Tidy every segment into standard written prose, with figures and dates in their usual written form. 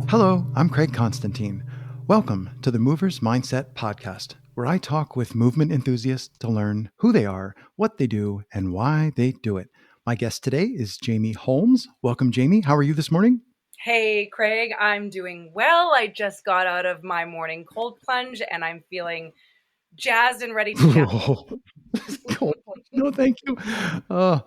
Hello, I'm Craig Constantine. Welcome to the Movers Mindset Podcast, where I talk with movement enthusiasts to learn who they are, what they do, and why they do it. My guest today is Jamie Holmes. Welcome, Jamie. How are you this morning? Hey, Craig, I'm doing well. I just got out of my morning cold plunge and I'm feeling jazzed and ready to chat. No, thank you. Uh,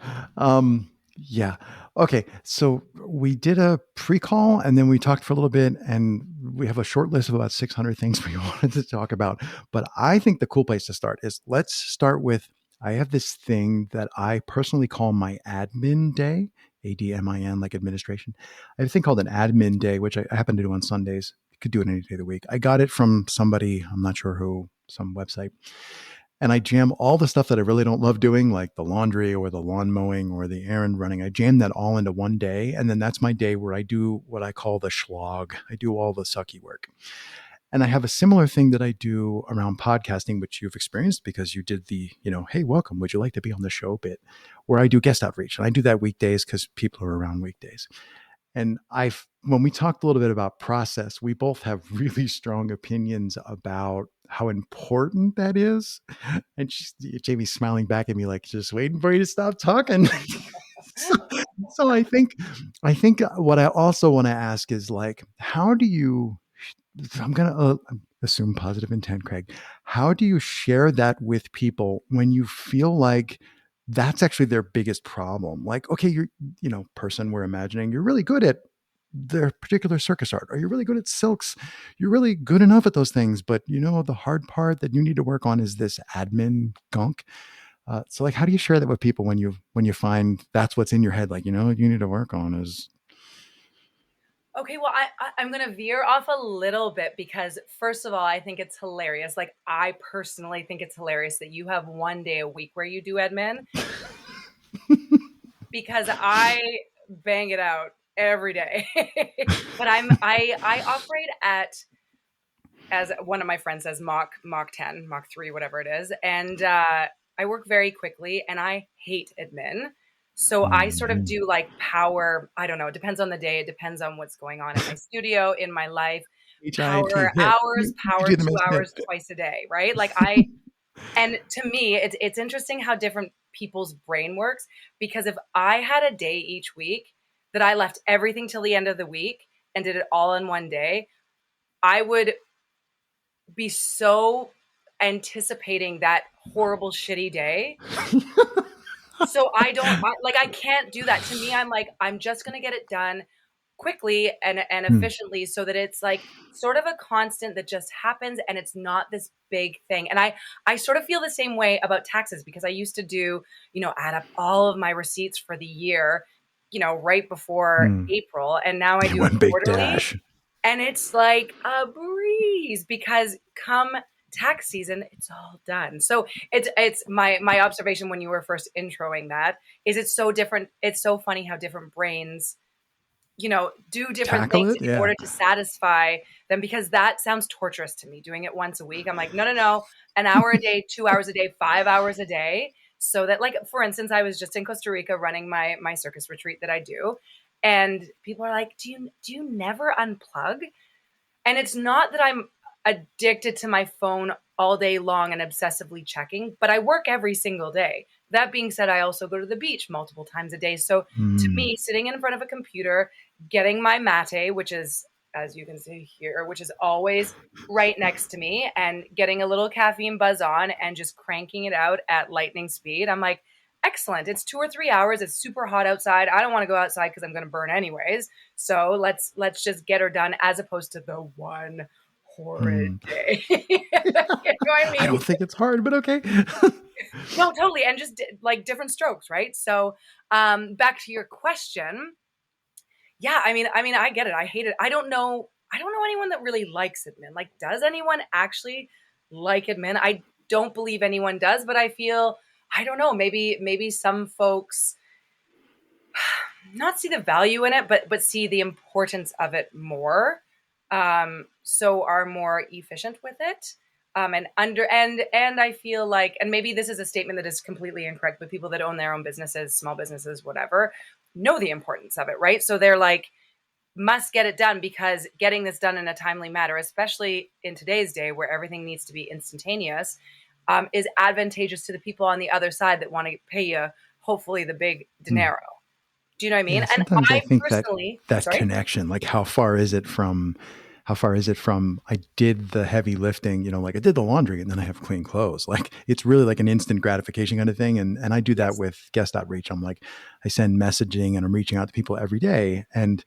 yeah. Okay. So we did a pre-call and then we talked for a little bit, and we have a short list of about 600 things we wanted to talk about. But I think the cool place to start is let's start with I have this thing that I personally call my admin day, ADMIN, like administration. I have a thing called an admin day, which I happen to do on Sundays. You could do it any day of the week. I got it from somebody, I'm not sure who, some website. And I jam all the stuff that I really don't love doing, like the laundry or the lawn mowing or the errand running. I jam that all into one day. And then that's my day where I do what I call the schlog. I do all the sucky work. And I have a similar thing that I do around podcasting, which you've experienced because you did the, hey, welcome. Would you like to be on the show bit? Where I do guest outreach. And I do that weekdays because people are around weekdays. And when we talked a little bit about process, we both have really strong opinions about how important that is. And Jamie's smiling back at me like, just waiting for you to stop talking. so I think what I also want to ask is like, how do you, I'm going to assume positive intent, Craig. How do you share that with people when you feel like that's actually their biggest problem? Like, okay, person we're imagining, you're really good at their particular circus art, or you're really good at silks. You're really good enough at those things, but the hard part that you need to work on is this admin gunk. So like, how do you share that with people when you find that's what's in your head? Like, you need to work on is. Okay, well, I'm going to veer off a little bit because, first of all, I think it's hilarious. Like, I personally think it's hilarious that you have one day a week where you do admin because I bang it out every day. But I operate as one of my friends says, Mach 10, Mach 3, whatever it is. And I work very quickly and I hate admin. So I sort of do like power, I don't know, it depends on the day. It depends on what's going on in my studio, in my life. HIT Power hit. hours, You power do the 2 hours math. twice a day, right? And to me, it's interesting how different people's brain works, because if I had a day each week that I left everything till the end of the week and did it all in one day, I would be so anticipating that horrible, shitty day. So I can't do that. To me, I'm like, I'm just going to get it done quickly and efficiently so that it's like sort of a constant that just happens and it's not this big thing. And I sort of feel the same way about taxes, because I used to do, add up all of my receipts for the year, right before April. And now I do it One big quarterly. dash. And it's like a breeze because come tax season, it's all done. So it's my observation when you were first introing that is it's so different. It's so funny how different brains, do different Tackle things it. in Yeah. order to satisfy them, because that sounds torturous to me, doing it once a week. I'm like, no, an hour a day, 2 hours a day, 5 hours a day. So that, like, for instance, I was just in Costa Rica running my circus retreat that I do. And people are like, do you never unplug? And it's not that I'm addicted to my phone all day long and obsessively checking, but I work every single day. That being said, I also go to the beach multiple times a day. So to me, sitting in front of a computer, getting my mate, which is, as you can see here, which is always right next to me, and getting a little caffeine buzz on and just cranking it out at lightning speed, I'm like, excellent. It's 2 or 3 hours. It's super hot outside. I don't want to go outside because I'm going to burn anyways. So let's just get her done, as opposed to the one horrid day. You know what I I mean? don't think it's hard, but okay. No, totally. And just like different strokes, right? So back to your question. Yeah, I mean, I get it. I hate it. I don't know anyone that really likes admin. Like, does anyone actually like admin? I don't believe anyone does, but I feel, I don't know, maybe some folks not see the value in it, but see the importance of it more. So are more efficient with it. And I feel like, and maybe this is a statement that is completely incorrect, but people that own their own businesses, small businesses, whatever, know the importance of it, right? So they're like, must get it done, because getting this done in a timely manner, especially in today's day where everything needs to be instantaneous, is advantageous to the people on the other side that want to pay you, hopefully, the big Mm. dinero. Do you know what I mean? Yeah, And sometimes I I think that personally, that sorry? connection, like how far is it from I did the heavy lifting, like I did the laundry and then I have clean clothes. Like it's really like an instant gratification kind of thing. And I do that Yes. with guest outreach. I'm like, I send messaging and I'm reaching out to people every day. And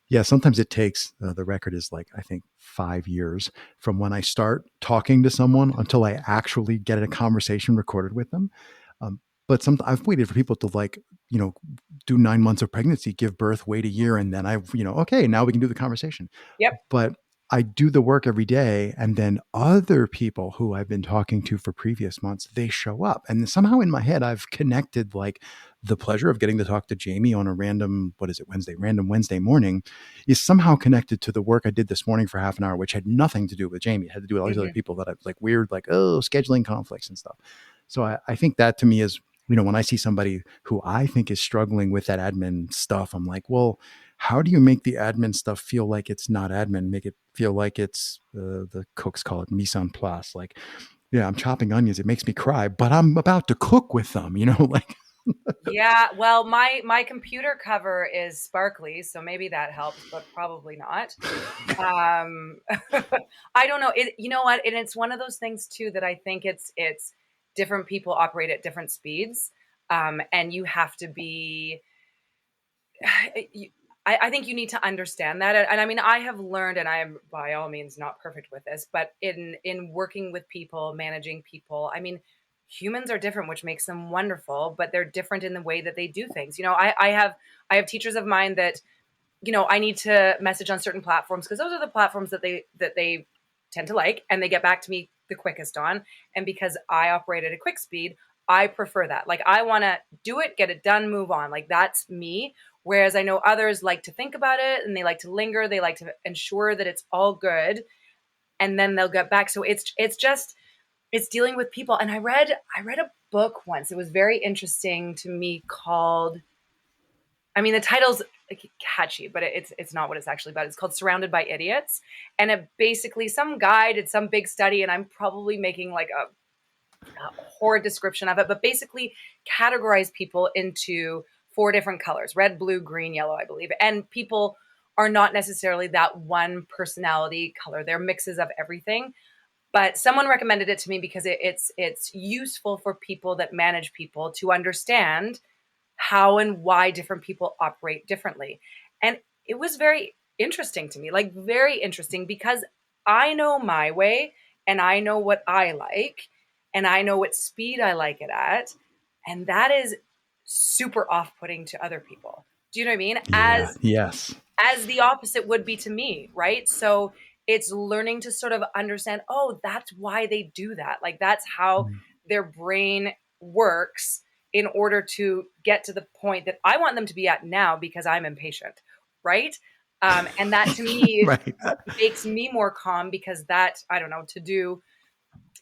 yeah, sometimes it takes the record is like, I think 5 years from when I start talking to someone until I actually get a conversation recorded with them. Um, but I've waited for people to like, you know, do 9 months of pregnancy, give birth, wait a year, and then okay, now we can do the conversation. Yep. But I do the work every day, and then other people who I've been talking to for previous months, they show up, and somehow in my head I've connected like the pleasure of getting to talk to Jamie on a random, what is it, random Wednesday morning, is somehow connected to the work I did this morning for half an hour, which had nothing to do with Jamie. It had to do with all these other Hmm. people that I've like weird, like, oh, scheduling conflicts and stuff. So I think that to me is, when I see somebody who I think is struggling with that admin stuff, I'm like, well, how do you make the admin stuff feel like it's not admin? Make it feel like it's the cooks call it mise en place. Like, yeah, I'm chopping onions. It makes me cry, but I'm about to cook with them. Like Yeah, well, my computer cover is sparkly, so maybe that helps, but probably not. Um, I don't know. You know what? And it's one of those things too that I think it's different people operate at different speeds, and you have to be. you- I think you need to understand that, and I mean, I have learned, and I am by all means not perfect with this, but in working with people, managing people, I mean, humans are different, which makes them wonderful, but they're different in the way that they do things. I have teachers of mine that I need to message on certain platforms because those are the platforms that they tend to like and they get back to me the quickest on. And because I operate at a quick speed, I prefer that. Like I want to do it, get it done, move on. Like that's me. Whereas I know others like to think about it and they like to linger. They like to ensure that it's all good, and then they'll get back. So it's dealing with people. And I read a book once. It was very interesting to me called, I mean, the title's like catchy, but it's not what it's actually about. It's called Surrounded by Idiots. And it basically, some guy did some big study, and I'm probably making like a horrid description of it, but basically categorize people into four different colors: red, blue, green, yellow, I believe. And people are not necessarily that one personality color, they're mixes of everything. But someone recommended it to me because it's useful for people that manage people to understand how and why different people operate differently. And it was very interesting to me, like very interesting, because I know my way and I know what I like and I know what speed I like it at. And that is super off putting to other people. Do you know what I mean? yeah, yes. As the opposite would be to me, right? So it's learning to sort of understand, oh, that's why they do that. Like that's how Mm. their brain works in order to get to the point that I want them to be at now because I'm impatient, right? And that to me Right. makes me more calm because that, I don't know, to do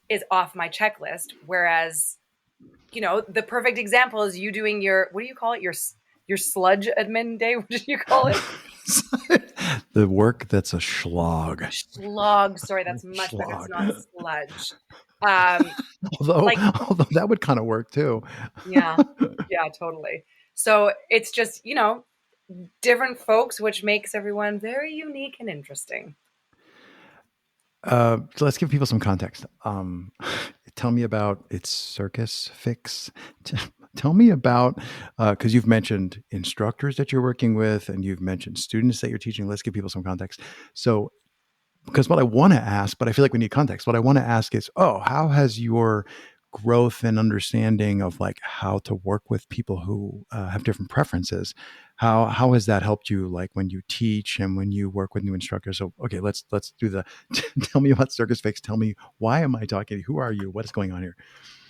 is off my checklist. Whereas, the perfect example is you doing your, what do you call it? Your sludge admin day. What did you call it? The work that's a slog. Slog. Sorry, that's much better. It's Slog. not sludge. Um, although, like, although that would kind of work too. yeah, yeah, totally. So it's just, different folks, which makes everyone very unique and interesting. So let's give people some context. Tell me about its circus fix. T- Tell me about, because you've mentioned instructors that you're working with and you've mentioned students that you're teaching. Let's give people some context. So, because what I want to ask, but I feel like we need context. What I want to ask is, how has your growth and understanding of like how to work with people who have different preferences, how has that helped you, like when you teach and when you work with new instructors? So, okay, let's do the. Tell me about Circus Fix. Tell me, why am I talking? Who are you? What is going on here?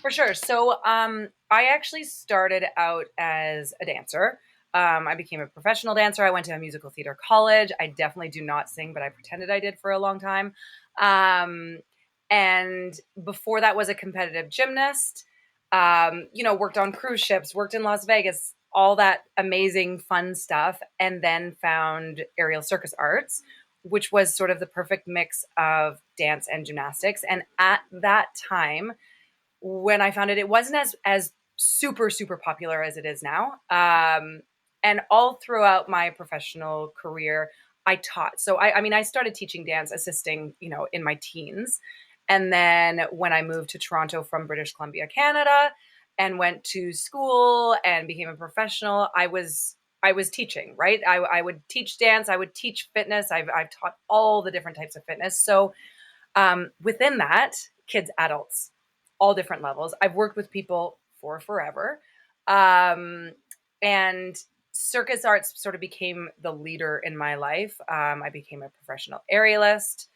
For sure. So, I actually started out as a dancer. I became a professional dancer. I went to a musical theater college. I definitely do not sing, but I pretended I did for a long time. Um, and before that was a competitive gymnast. Worked on cruise ships, worked in Las Vegas, all that amazing fun stuff, and then found aerial circus arts, which was sort of the perfect mix of dance and gymnastics. And at that time, when I found it, it wasn't as super super popular as it is now. And all throughout my professional career, I taught. So I mean, I started teaching dance, assisting, in my teens, and then when I moved to Toronto from British Columbia, Canada, and went to school and became a professional, I was teaching, right? I would teach dance, I would teach fitness. I've taught all the different types of fitness. So within that, kids, adults, all different levels. I've worked with people for forever. Um, and circus arts sort of became the leader in my life. I became a professional aerialist,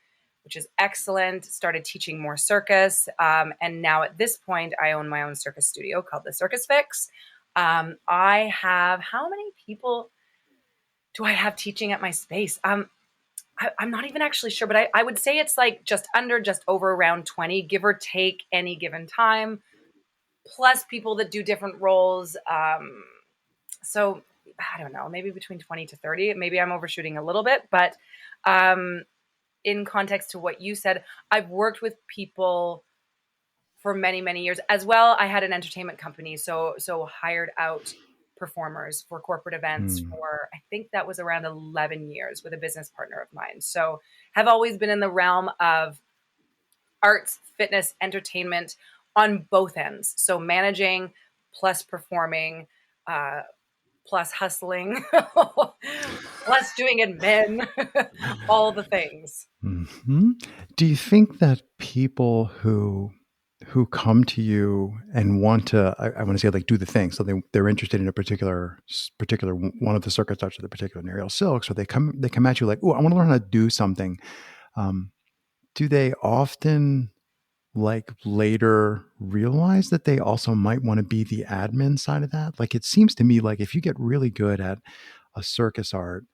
which is excellent. Started teaching more circus. And now at this point, I own my own circus studio called the Circus Fix. I have, how many people do I have teaching at my space? I'm not even actually sure, but I would say it's like just over around 20, give or take any given time, plus people that do different roles. So I don't know, maybe between 20 to 30. Maybe I'm overshooting a little bit, but um, in context to what you said, I've worked with people for many, many years as well. I had an entertainment company, so hired out performers for corporate events Hmm. for, I think that was around 11 years with a business partner of mine. So have always been in the realm of arts, fitness, entertainment on both ends. So managing plus performing, uh, plus hustling, plus doing admin, all the things. Hmm. Do you think that people who come to you and want to, I want to say, like, do the thing, so they're interested in a particular one of the circuit arts or the particular aerial silks, or they come at you like, oh, I want to learn how to do something. Um, do they often like later realize that they also might want to be the admin side of that? Like, it seems to me like if you get really good at a circus art,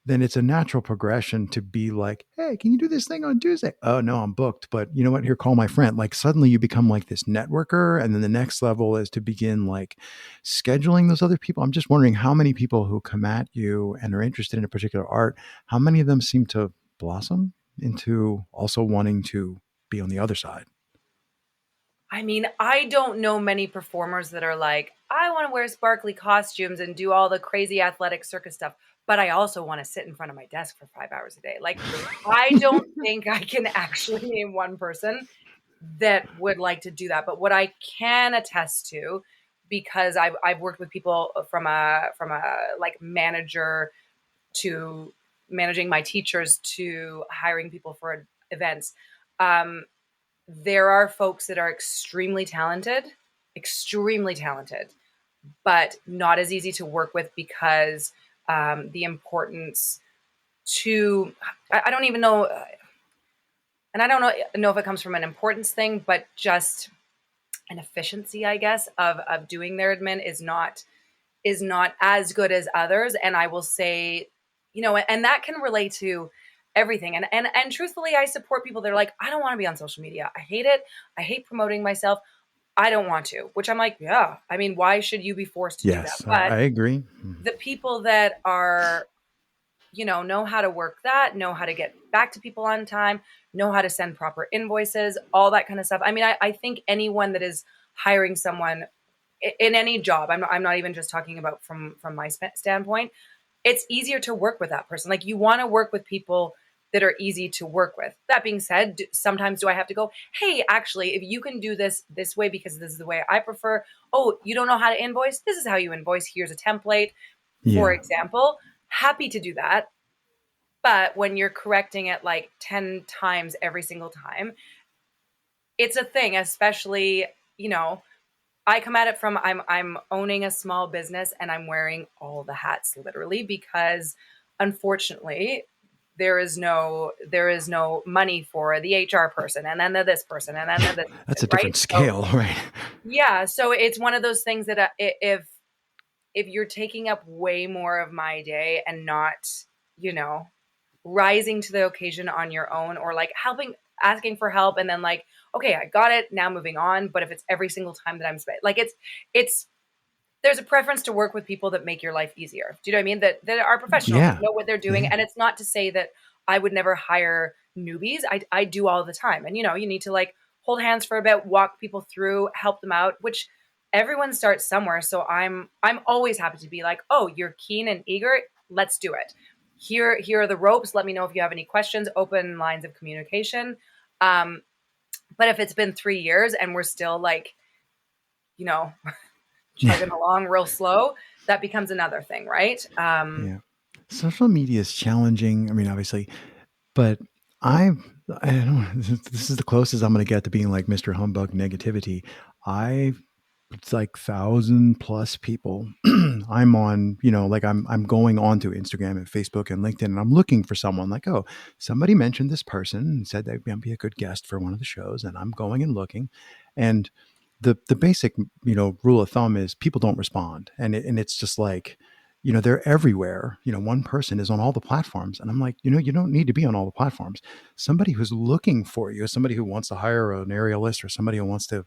then it's a natural progression to be like, hey, can you do this thing on Tuesday? Oh, no, I'm booked. But you know what? Here, call my friend. Like, suddenly you become like this networker. And then the next level is to begin like scheduling those other people. I'm just wondering how many people who come at you and are interested in a particular art, how many of them seem to blossom into also wanting to be on the other side? I mean, I don't know many performers that are like, I want to wear sparkly costumes and do all the crazy athletic circus stuff, but I also want to sit in front of my desk for 5 hours a day. Like, I don't think I can actually name one person that would like to do that. But what I can attest to, because I've worked with people from a like manager to managing my teachers to hiring people for events. Um, there are folks that are extremely talented, but not as easy to work with because the importance to, I don't even know, and I don't know if it comes from an importance thing, but just an efficiency, I guess, of doing their admin is not as good as others. And I will say, and that can relate to everything. And truthfully, I support people that are like, I don't want to be on social media. I hate it. I hate promoting myself. I don't want to, which I'm like, yeah, I mean, why should you be forced to do that? Yes, But I agree. the people that are, know how to work that, know how to get back to people on time, know how to send proper invoices, all that kind of stuff. I mean, I think anyone that is hiring someone in any job, I'm not even just talking about from my standpoint, it's easier to work with that person. Like, you want to work with people that are easy to work with. That being said, sometimes do I have to go, hey, actually, if you can do this way because this is the way I prefer. Oh, you don't know how to invoice? This is how you invoice. Here's a template, for Yeah. example. Happy to do that. But when you're correcting it like 10 times every single time, it's a thing, especially, you know, I come at it from, I'm owning a small business and I'm wearing all the hats literally because unfortunately there is no money for the HR person and then the this person and then the this That's a person, right? different So scale, right? yeah, so it's one of those things that if you're taking up way more of my day and not, you know, rising to the occasion on your own or like helping, asking for help and then like, okay, I got it, now moving on. But if it's every single time that I'm like, it's there's a preference to work with people that make your life easier. Do you know what I mean? That are professionals, that Yeah. know what they're doing. Yeah. And it's not to say that I would never hire newbies. I do all the time. And you need to like hold hands for a bit, walk people through, help them out, which everyone starts somewhere. So I'm always happy to be like, oh, you're keen and eager. Let's do it. Here are the ropes. Let me know if you have any questions, open lines of communication. Um, but if it's been 3 years and we're still like, you know, chugging along real slow, that becomes another thing, right? Yeah. Social media is challenging. I mean, obviously, but I I don't know. This is the closest I'm going to get to being like Mr. Humbug negativity. I It's like 1,000 plus people. I'm on, like I'm going on to Instagram and Facebook and LinkedIn, and I'm looking for someone like, oh, somebody mentioned this person and said they'd be a good guest for one of the shows, and I'm going and looking, and the basic rule of thumb is people don't respond, and it's just like, they're everywhere. One person is on all the platforms, and I'm like, you don't need to be on all the platforms. Somebody who's looking for you, somebody who wants to hire an aerialist, or somebody who wants to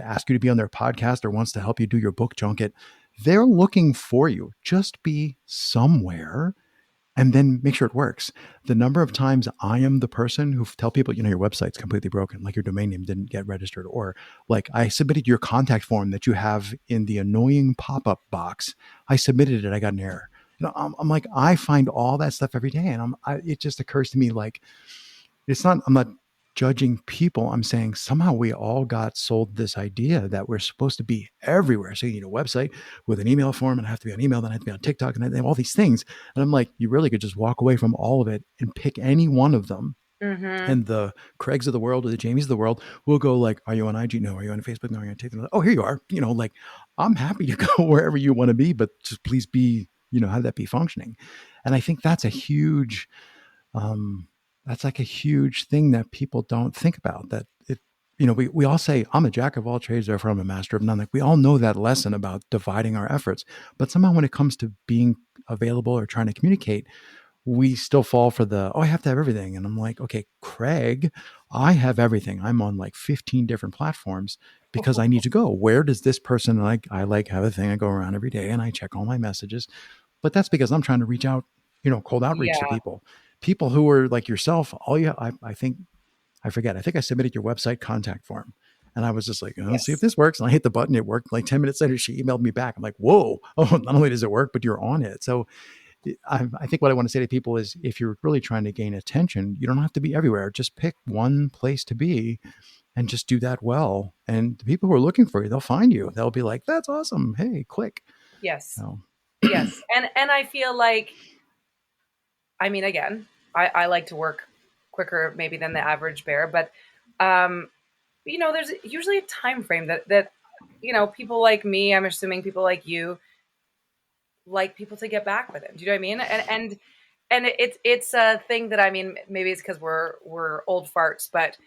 ask you to be on their podcast or wants to help you do your book junket, they're looking for you. Just be somewhere and then make sure it works. The number of times I am the person who tell people, your website's completely broken, like your domain name didn't get registered, or like I submitted your contact form that you have in the annoying pop-up box. I submitted it, I got an error. I'm like, I find all that stuff every day, and it just occurs to me like, I'm not judging people. I'm saying somehow we all got sold this idea that we're supposed to be everywhere. So you need a website with an email form, and I have to be on email, then I have to be on TikTok, and I have all these things. And I'm like, you really could just walk away from all of it and pick any one of them. Mm-hmm. And the Craigs of the world or the Jamies of the world will go like, are you on IG? No. Are you on Facebook? No. Are you on TikTok? Oh, here you are. Like, I'm happy to go wherever you want to be, but just please be, have that be functioning. And I think um, that's like a huge thing that people don't think about. That we all say, I'm a jack of all trades, therefore I'm a master of none. Like, we all know that lesson about dividing our efforts, but somehow when it comes to being available or trying to communicate, we still fall for oh, I have to have everything. And I'm like, okay, Craig, I have everything. I'm on like 15 different platforms because I need to go. Where does this person, I like have a thing. I go around every day and I check all my messages, but that's because I'm trying to reach out, cold outreach to Yeah. people who are like yourself. I think, I forget. I think I submitted your website contact form, and I was just like, let's see if Yes. this works. And I hit the button. It worked. Like 10 minutes later, she emailed me back. I'm like, whoa. Oh, not only does it work, but you're on it. So I think what I want to say to people is, if you're really trying to gain attention, you don't have to be everywhere. Just pick one place to be and just do that well. And the people who are looking for you, they'll find you. They'll be like, that's awesome. Hey, click. Yes. So Yes. And I feel like, I mean, again, I like to work quicker maybe than the average bear, but um, there's usually a time frame that people like me, I'm assuming people like you, like people to get back with it. Do you know what I mean? And it's a thing that, I mean, maybe it's because we're old farts, but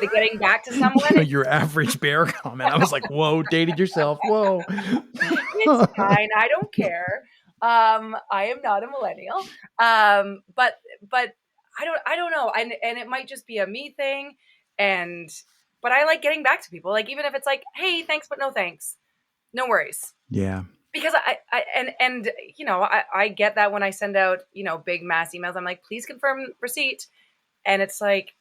the getting back to someone, your average bear comment. I was like, whoa, dated yourself. Whoa. it's fine. I don't care. I am not a millennial. But I don't know. And it might just be a me thing. And but I like getting back to people. Like, even if it's like, hey, thanks, but no thanks. No worries. Yeah. Because and I get that when I send out, big mass emails, I'm like, please confirm receipt. And it's like,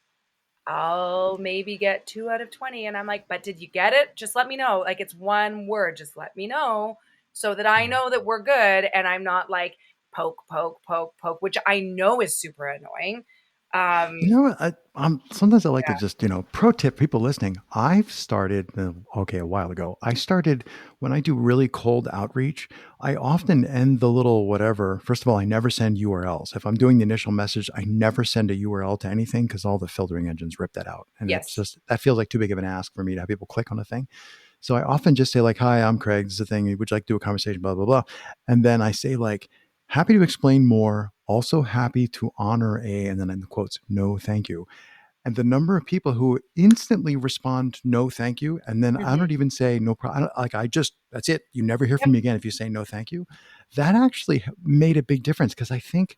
I'll maybe get 2 out of 20. And I'm like, but did you get it? Just let me know. Like, it's one word. Just let me know so that I Yeah. know that we're good. And I'm not like poke, poke, poke, poke, which I know is super annoying. You Um, know what? Sometimes I like to yeah. just, pro tip people listening. I've started, okay, a while ago. I started when I do really cold outreach. I often end the little whatever. First of all, I never send URLs. If I'm doing the initial message, I never send a URL to anything because all the filtering engines rip that out. And it's Yes. just, that feels like too big of an ask for me to have people click on a thing. So I often just say like, hi, I'm Craig. This is the thing. Would you like to do a conversation? Blah, blah, blah. And then I say like, happy to explain more. Also happy to honor and then in the quotes, no, thank you. And the number of people who instantly respond, no, thank you. And then I Hmm. don't even say no problem. Like, that's it. You never hear Yep. from me again if you say no, thank you. That actually made a big difference because I think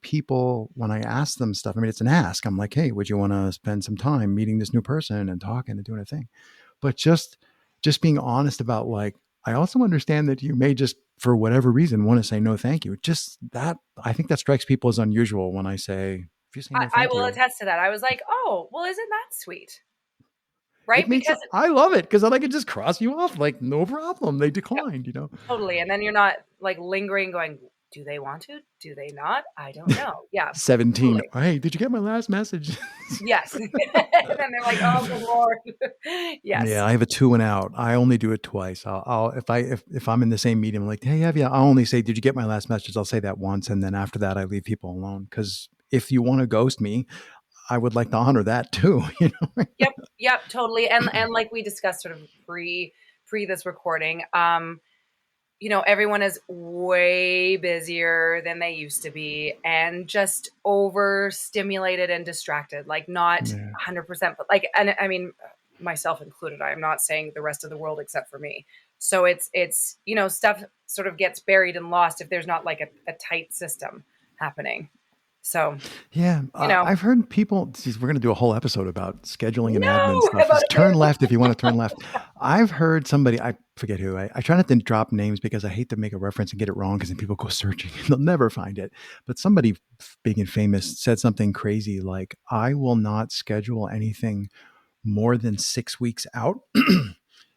people, when I ask them stuff, I mean, it's an ask. I'm like, hey, would you want to spend some time meeting this new person and talking and doing a thing? But just being honest about like, I also understand that you may just, for whatever reason, want to say no, thank you. Just that, I think that strikes people as unusual when I say, if you say no, I thank will you, attest to that. I was like, oh, well, isn't that sweet? it Right? makes, Because I love it because then I can just cross you off like, no problem. They yeah, declined, you know? totally. And then you're not like lingering going, do they want to? Do they not? I don't know. Yeah, 17. totally. Hey, did you get my last message? Yes. And then they're like, oh, good Lord. Yeah, Yes. I have a two and out. I only do it twice. I'll if I'm in the same meeting, I'm like, hey, have you? I'll only say, did you get my last message? I'll say that once, and then after that, I leave people alone. Because if you want to ghost me, I would like to honor that too. You know? Yep. Yep. Totally. And like we discussed sort of pre this recording, everyone is way busier than they used to be and just overstimulated and distracted, like not Yeah. 100%, but like, and I mean, myself included, I'm not saying the rest of the world except for me. So stuff sort of gets buried and lost if there's not like a tight system happening. So, Yeah, you know, I've heard people. Geez, we're going to do a whole episode about scheduling and admin no, stuff. about Is a turn bit. left if you want to turn left. I've heard somebody. I forget who. I try not to drop names because I hate to make a reference and get it wrong because then people go searching and they'll never find it. But somebody big and famous said something crazy like, "I will not schedule anything more than 6 weeks out."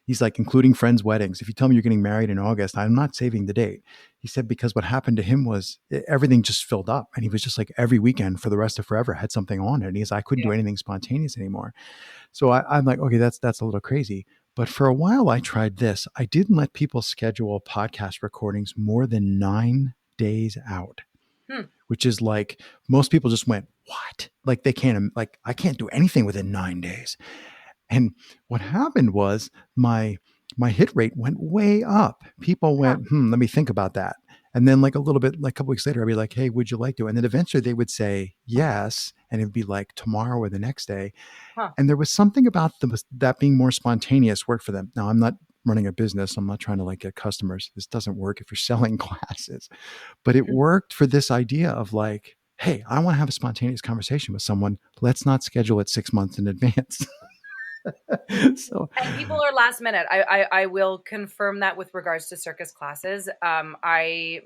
He's like, including friends' weddings. If you tell me you're getting married in August, I'm not saving the date. He said, because what happened to him was everything just filled up. And he was just like every weekend for the rest of forever had something on it. And he's, I couldn't Yeah. do anything spontaneous anymore. So I'm like, okay, that's a little crazy. But for a while, I tried this. I didn't let people schedule podcast recordings more than 9 days out, Hmm. which is like most people just went, what? Like they can't, like I can't do anything within 9 days. And what happened was my hit rate went way up. People Huh. went, let me think about that. And then like a little bit, like a couple weeks later, I'd be like, hey, would you like to? And then eventually they would say yes. And it'd be like tomorrow or the next day. Huh. And there was something about that being more spontaneous worked for them. Now I'm not running a business. I'm not trying to like get customers. This doesn't work if you're selling classes, but it worked for this idea of like, hey, I want to have a spontaneous conversation with someone. Let's not schedule it 6 months in advance. So And people are last minute. I will confirm that with regards to circus classes. I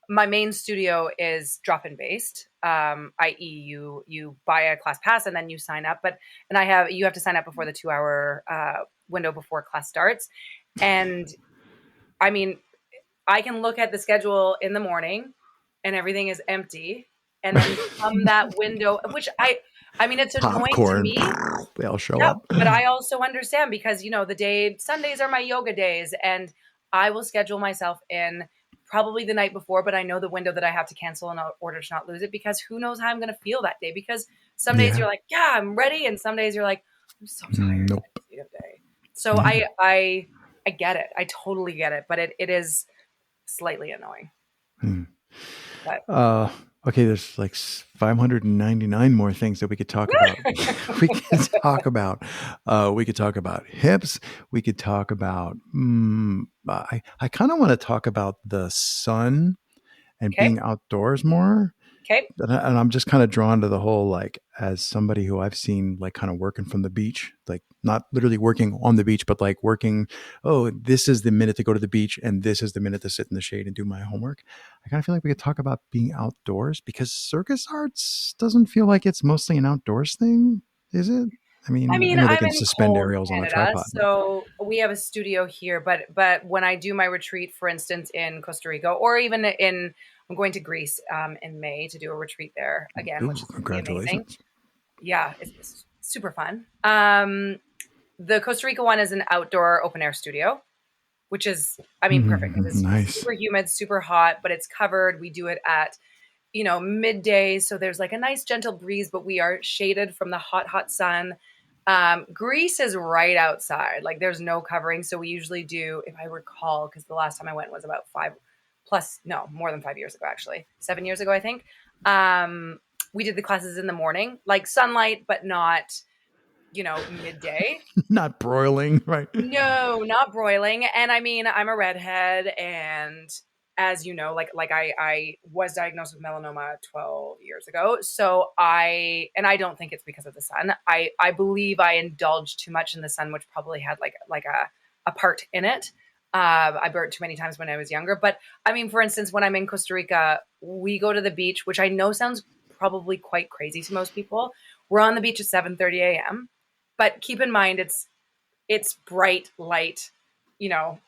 My main studio is drop-in based, i.e., you buy a class pass and then you sign up. You have to sign up before the 2 hour window before class starts. And I mean, I can look at the schedule in the morning and everything is empty. And then come that window, which I mean, it's annoying to popcorn, me. they all show Yeah, up. but I also understand because, Sundays are my yoga days and I will schedule myself in probably the night before, but I know the window that I have to cancel in order to not lose it because who knows how I'm going to feel that day. Because some days Yeah. you're like, yeah, I'm ready. And some days you're like, I'm so tired. I Nope. just need a day. So Yeah. I get it. I totally get it, but it is slightly annoying. Hmm. But Uh, okay, there's like 599 more things that we could talk about. we could talk about. We could talk about hips. We could talk about. I kind of want to talk about the sun and okay. being outdoors more. Okay. And I'm just kind of drawn to the whole, like, as somebody who I've seen like kind of working from the beach, like not literally working on the beach, but like working, oh, this is the minute to go to the beach and this is the minute to sit in the shade and do my homework. I kind of feel like we could talk about being outdoors because circus arts doesn't feel like it's mostly an outdoors thing, is it? I I mean, I mean, know they I'm can in suspend cold aerials on a Canada, tripod, but so we have a studio here. But when I do my retreat, for instance, in Costa Rica, or even I'm going to Greece in May to do a retreat there again, which ooh, is going to be amazing. congratulations. Yeah, it's super fun. The Costa Rica one is an outdoor open air studio, which is, I mean, perfect because it's Nice. super humid, super hot, but it's covered. We do it at midday, so there's like a nice gentle breeze, but we are shaded from the hot sun. Greece is right outside, like there's no covering, so we usually do, if I recall, because the last time I went was about more than 5 years ago, actually 7 years ago, I think. We did the classes in the morning, like sunlight, but not midday. Not broiling, right? No, not broiling. And I mean, I'm a redhead, and as you know, like I was diagnosed with melanoma 12 years ago. So I don't think it's because of the sun. I believe I indulged too much in the sun, which probably had like a part in it. I burnt too many times when I was younger. But I mean, for instance, when I'm in Costa Rica, we go to the beach, which I know sounds probably quite crazy to most people. We're on the beach at 7:30 a.m. But keep in mind it's bright light, you know,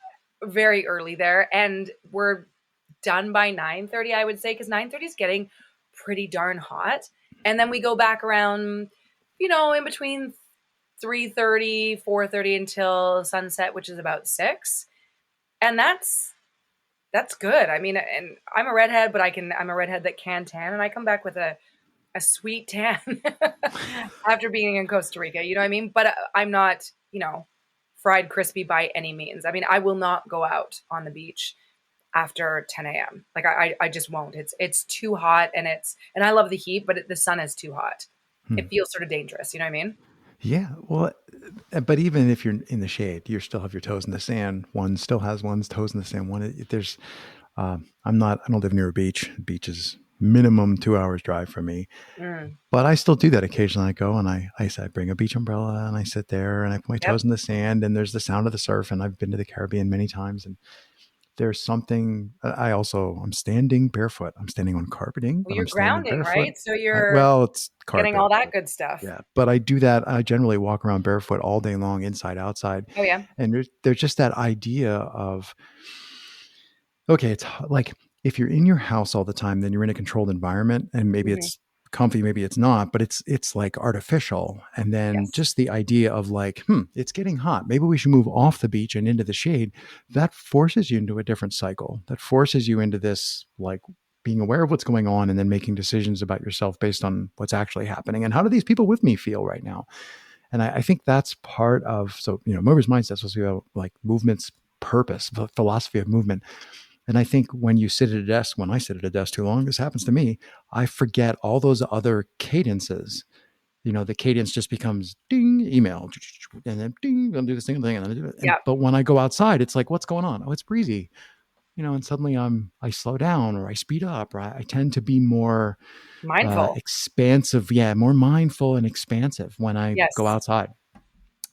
very early there, and we're done by 9:30, I would say, because 9:30 is getting pretty darn hot. And then we go back around, in between 3:30, 4:30 until sunset, which is about 6. And that's good. I mean, and I'm a redhead, but I'm a redhead that can tan, and I come back with a sweet tan after being in Costa Rica. You know what I mean? But I'm not, fried crispy by any means. I mean, I will not go out on the beach after 10 a.m. Like I just won't. It's too hot, and I love the heat, but the sun is too hot. Hmm. It feels sort of dangerous. You know what I mean? Yeah. Well, but even if you're in the shade, you still have your toes in the sand. One still has one's toes in the sand. There's, I don't live near a beach. Beach is minimum 2 hours drive from me. Mm, But I still do that occasionally. I go and I bring a beach umbrella and I sit there and I put my yep. toes in the sand and there's the sound of the surf. And I've been to the Caribbean many times and there's something. I'm standing barefoot. I'm standing on carpeting, Well, but you're I'm standing grounding, barefoot. right? So you're Well, it's getting carpet. all that good stuff. Yeah, but I do that. I generally walk around barefoot all day long, inside, outside, Oh yeah. and there's just that idea of okay, it's like if you're in your house all the time, then you're in a controlled environment, and maybe Hmm. it's comfy, maybe it's not, but it's like artificial. And then Yes. just the idea of like, it's getting hot. Maybe we should move off the beach and into the shade. That forces you into a different cycle. That forces you into this like being aware of what's going on and then making decisions about yourself based on what's actually happening and how do these people with me feel right now. And I think that's part of movers mindset supposed to be about like movement's purpose, the philosophy of movement. And I think when you sit at a desk, when I sit at a desk too long, this happens to me, I forget all those other cadences. The cadence just becomes ding, email, and then ding, I'll do this thing, and then I do it. Yep. But when I go outside, it's like, what's going on? Oh, it's breezy. And suddenly I slow down or I speed up, or I tend to be more Mindful. expansive. Yeah, more mindful and expansive when I go Yes. outside.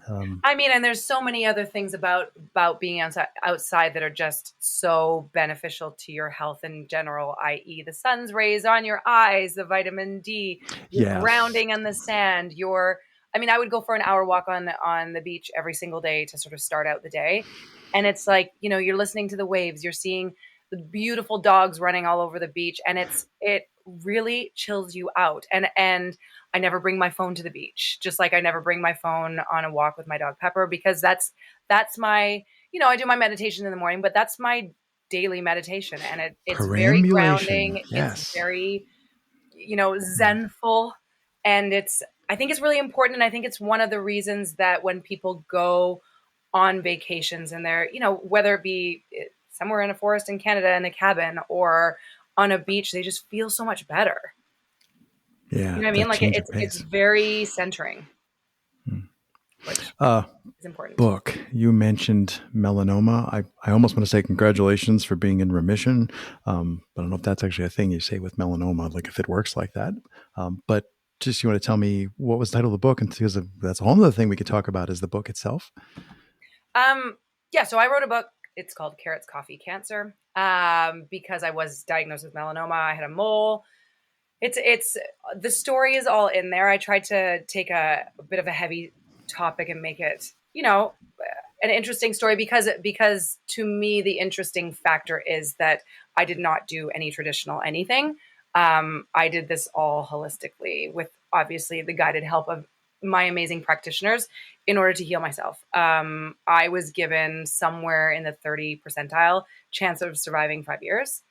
Um, I mean, and there's so many other things about being outside that are just so beneficial to your health in general, i.e., the sun's rays on your eyes, the vitamin D, your yes. grounding on the sand, I mean, I would go for an hour walk on the beach every single day to sort of start out the day. And it's like, you're listening to the waves, you're seeing the beautiful dogs running all over the beach, and it really chills you out. And I never bring my phone to the beach, just like I never bring my phone on a walk with my dog Pepper, because that's my, I do my meditation in the morning, but that's my daily meditation, and it's very Perambulation. grounding. It's Yes. very, zenful, and I think it's really important, and I think it's one of the reasons that when people go on vacations and they're, whether it be somewhere in a forest in Canada in a cabin or on a beach, they just feel so much better. You Yeah, know what I mean? that Like change of it's pace. very centering, Hmm. which Uh, is important. book. You mentioned melanoma. I almost want to say congratulations for being in remission. But I don't know if that's actually a thing you say with melanoma, like if it works like that. But just you want to tell me what was the title of the book? And because that's a whole other thing we could talk about is the book itself. Yeah, so I wrote a book. It's called Carrots, Coffee, Cancer. Because I was diagnosed with melanoma. I had a mole. It's the story is all in there. I tried to take a bit of a heavy topic and make it, an interesting story, because to me the interesting factor is that I did not do any traditional anything. I did this all holistically with obviously the guided help of my amazing practitioners in order to heal myself. I was given somewhere in the 30 percentile chance of surviving 5 years,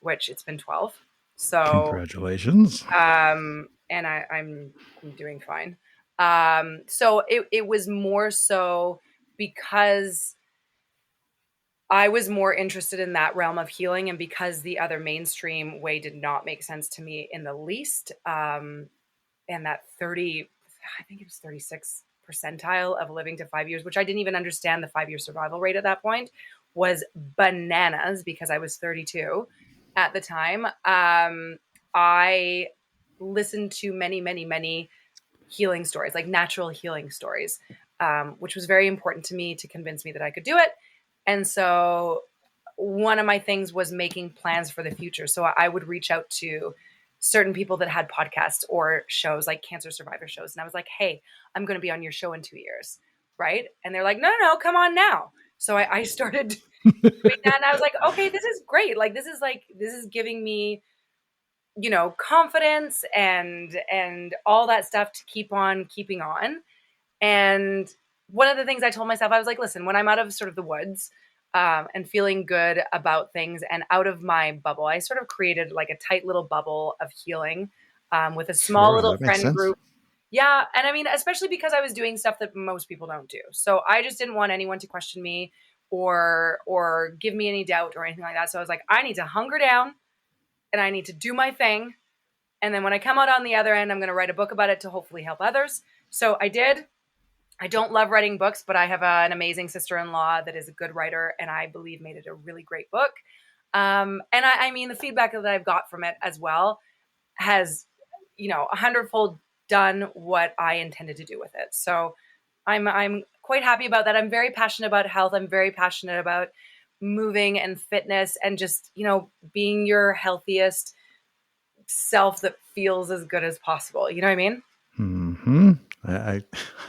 which it's been 12. So, Congratulations. and I'm doing fine. So it was more so because I was more interested in that realm of healing, and because the other mainstream way did not make sense to me in the least. And that 30, I think it was 36 percentile of living to 5 years, which I didn't even understand the 5 year survival rate at that point, was bananas because I was 32 at the time. I listened to many, many, many healing stories, like natural healing stories. which was very important to me to convince me that I could do it. And so one of my things was making plans for the future. So I would reach out to certain people that had podcasts or shows like cancer survivor shows. And I was like, hey, I'm going to be on your show in 2 years. Right. And they're like, no, no, no, come on now. So I started doing that. And I was like, okay, this is great. Like, this is giving me, confidence and all that stuff to keep on keeping on. And one of the things I told myself, I was like, listen, when I'm out of sort of the woods, and feeling good about things and out of my bubble, I sort of created like a tight little bubble of healing, with a small Sure, little that makes friend sense. group. Yeah. And I mean, especially because I was doing stuff that most people don't do. So I just didn't want anyone to question me or give me any doubt or anything like that. So I was like, I need to hunker down and I need to do my thing. And then when I come out on the other end, I'm going to write a book about it to hopefully help others. So I did. I don't love writing books, but I have an amazing sister-in-law that is a good writer and I believe made it a really great book. And I mean, the feedback that I've got from it as well has, a hundredfold done what I intended to do with it. So I'm quite happy about that. I'm very passionate about health. I'm very passionate about moving and fitness and just, being your healthiest self that feels as good as possible. You know what I mean? Hmm. I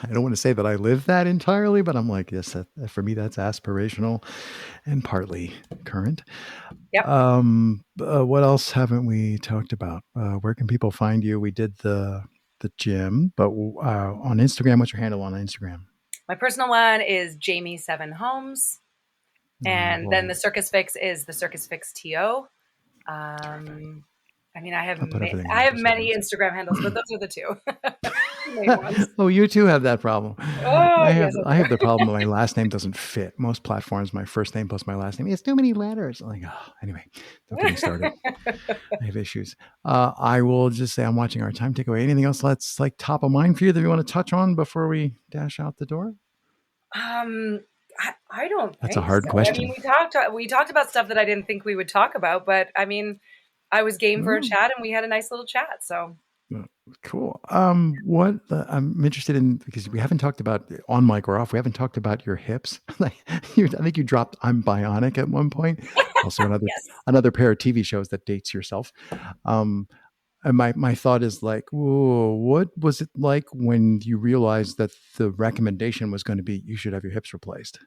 I don't want to say that I live that entirely, but I'm like, yes, for me, that's aspirational and partly current. Yep. What else haven't we talked about? Where can people find you? We did the gym, but on Instagram, what's your handle on Instagram? My personal one is Jamie7Holmes. I And then the will. Circus Fix is the Circus Fix TO. Um, I mean, I'll put everything in I the have episode many notes. Instagram handles, but those are the two main ones. Oh, you too have that problem. Oh, yes, I I have the do. problem that my last name doesn't fit. Most platforms, my first name plus my last name. It's too many letters. I'm like, oh, anyway, don't get me started. I have issues. I will just say I'm watching our time tick away. Anything else that's like top of mind for you that you want to touch on before we dash out the door? um, I don't That's a think hard so. I mean, question. we talked about stuff that I didn't think we would talk about, but I mean, I was game for a Oh, chat, and we had a nice little chat. So, cool. What I'm interested in because we haven't talked about on mic or off. We haven't talked about your hips. I think you dropped "I'm bionic" at one point. Also, yes. another pair of TV shows that dates yourself. Um, and my thought is like, whoa, what was it like when you realized that the recommendation was going to be you should have your hips replaced?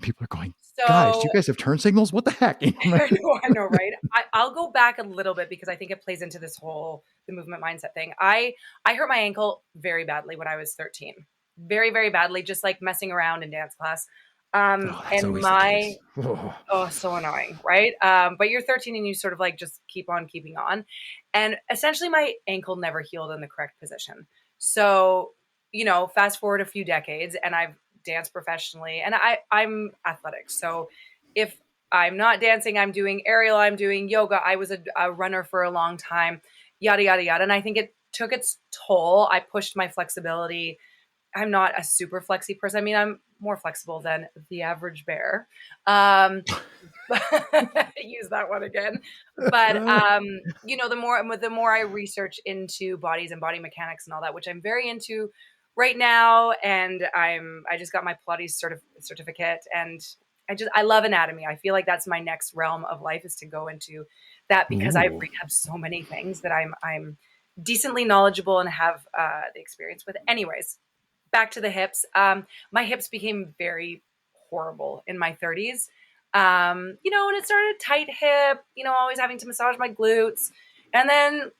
People are going, guys, do you So guys have turn signals? What the heck? I know, right? I'll go back a little bit because I think it plays into this whole the movement mindset thing. I hurt my ankle very badly when I was 13, very very badly, just like messing around in dance class. Oh, that's And always the my case. Oh. oh, so annoying, right? But you're 13 and you sort of like just keep on keeping on, and essentially my ankle never healed in the correct position. So fast forward a few decades, and I've danced professionally, and I'm athletic, so if I'm not dancing, I'm doing aerial, I'm doing yoga. I was a runner for a long time, yada, yada, yada. And I think it took its toll. I pushed my flexibility. I'm not a super flexy person. I mean, I'm more flexible than the average bear. Um, use that one again. But the more I research into bodies and body mechanics and all that, which I'm very into right now, and I just got my Pilates certificate, and I love anatomy. I feel like that's my next realm of life is to go into that because I've Ooh. read so many things that I'm decently knowledgeable and have the experience with. Anyways, back to the hips. My hips became very horrible in my 30s. And it started tight hip, always having to massage my glutes. And then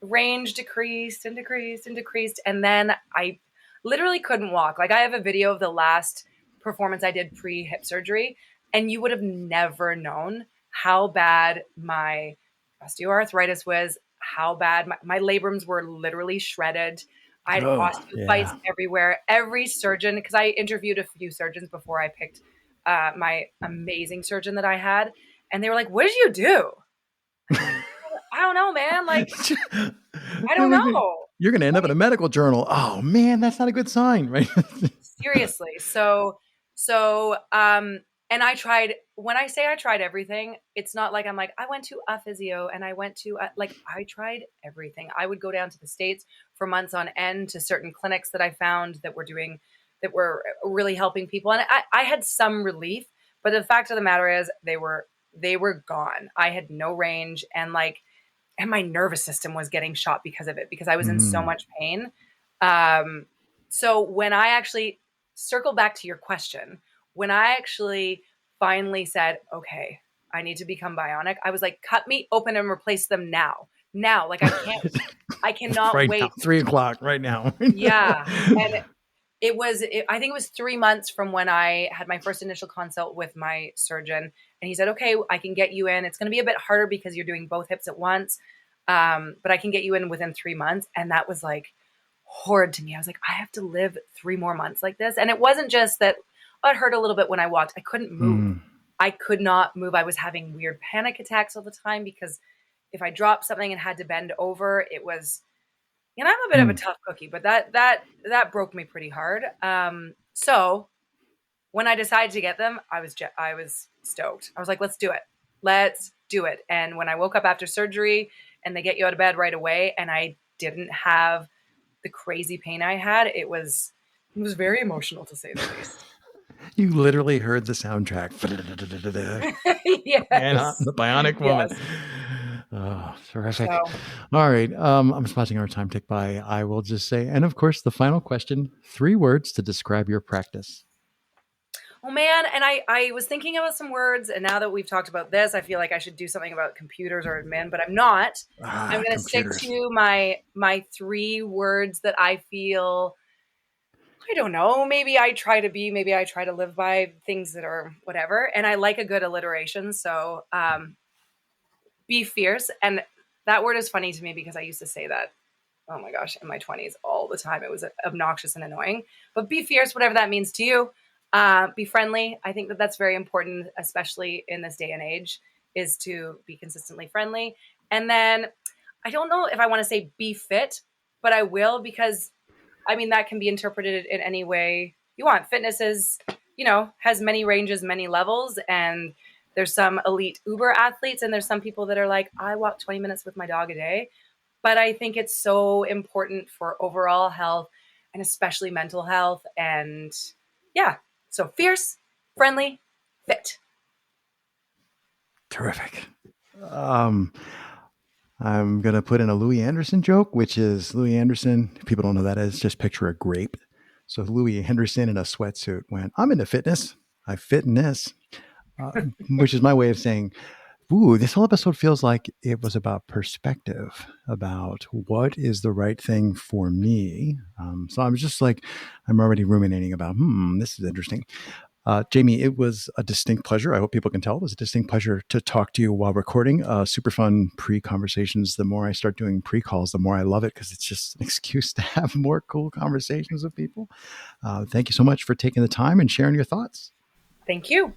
range decreased and decreased and decreased. And then I literally couldn't walk. Like I have a video of the last performance I did pre hip surgery, and you would have never known how bad my osteoarthritis was, how bad my labrums were literally shredded. I had Oh, osteophytes yeah. everywhere. Every surgeon, because I interviewed a few surgeons before I picked my amazing surgeon that I had, and they were like, "What did you do?" And I'm like, "I don't know, man. Like, I don't know." You're going to end up in a Right? medical journal. Oh man, that's not a good sign, right? Seriously. So, and I tried, when I say I tried everything, it's not like I'm like, I went to a physio and I went to, like, I tried everything. I would go down to the States for months on end to certain clinics that I found that that were really helping people. And I had some relief, but the fact of the matter is they were gone. I had no range, and like, and my nervous system was getting shot because of it, because I was in so Mm. much pain. Um, so when I actually circle back to your question, when I actually finally said, okay, I need to become bionic, I was like, cut me open and replace them now. Now, like I cannot Right now, wait. 3 o'clock right now. Yeah. And I think it was 3 months from when I had my first initial consult with my surgeon. And he said, okay, I can get you in. It's going to be a bit harder because you're doing both hips at once. But I can get you in within 3 months. And that was like horrid to me. I was like, I have to live 3 more months like this. And it wasn't just that, oh, it hurt a little bit when I walked. I couldn't move. Mm. I could not move. I was having weird panic attacks all the time because if I dropped something and had to bend over, it was, I'm a bit of a Mm. tough cookie, but that broke me pretty hard. So when I decided to get them, I was stoked. I was like, let's do it. And when I woke up after surgery, and they get you out of bed right away, and I didn't have the crazy pain I had, it was very emotional, to say the least. You literally heard the soundtrack. And Yes, the Bionic Woman. yes. Oh, terrific. So, All right. I'm just watching our time tick by. I will just say, and of course, the final question, 3 words to describe your practice. oh man, and I was thinking about some words, and now that we've talked about this, I feel like I should do something about computers or admin, but I'm not. I'm going to stick Computers. to my 3 words that I feel. I don't know. Maybe I try to be. Maybe I try to live by things that are whatever. And I like a good alliteration. So, be fierce. And that word is funny to me because I used to say that, oh my gosh, in my 20s all the time. It was obnoxious and annoying. But be fierce, whatever that means to you. Be friendly. I think that that's very important, especially in this day and age, is to be consistently friendly. And then I don't know if I want to say be fit, but I will, because I mean, that can be interpreted in any way you want. Fitness is, has many ranges, many levels, and there's some elite Uber athletes, and there's some people that are like, I walk 20 minutes with my dog a day. But I think it's so important for overall health, and especially mental health. And yeah, so fierce, friendly, fit. Terrific. Um, I'm going to put in a Louis Anderson joke, which is Louis Anderson. If people don't know that is, just picture a grape. So Louis Anderson in a sweatsuit went, I'm into fitness. I fit in this, uh, which is my way of saying, ooh, this whole episode feels like it was about perspective, about what is the right thing for me. So I'm just like, I'm already ruminating about, this is interesting. Jamie, it was a distinct pleasure. I hope people can tell it was a distinct pleasure to talk to you while recording. Super fun pre-conversations. The more I start doing pre-calls, the more I love it because it's just an excuse to have more cool conversations with people. Thank you so much for taking the time and sharing your thoughts. Thank you.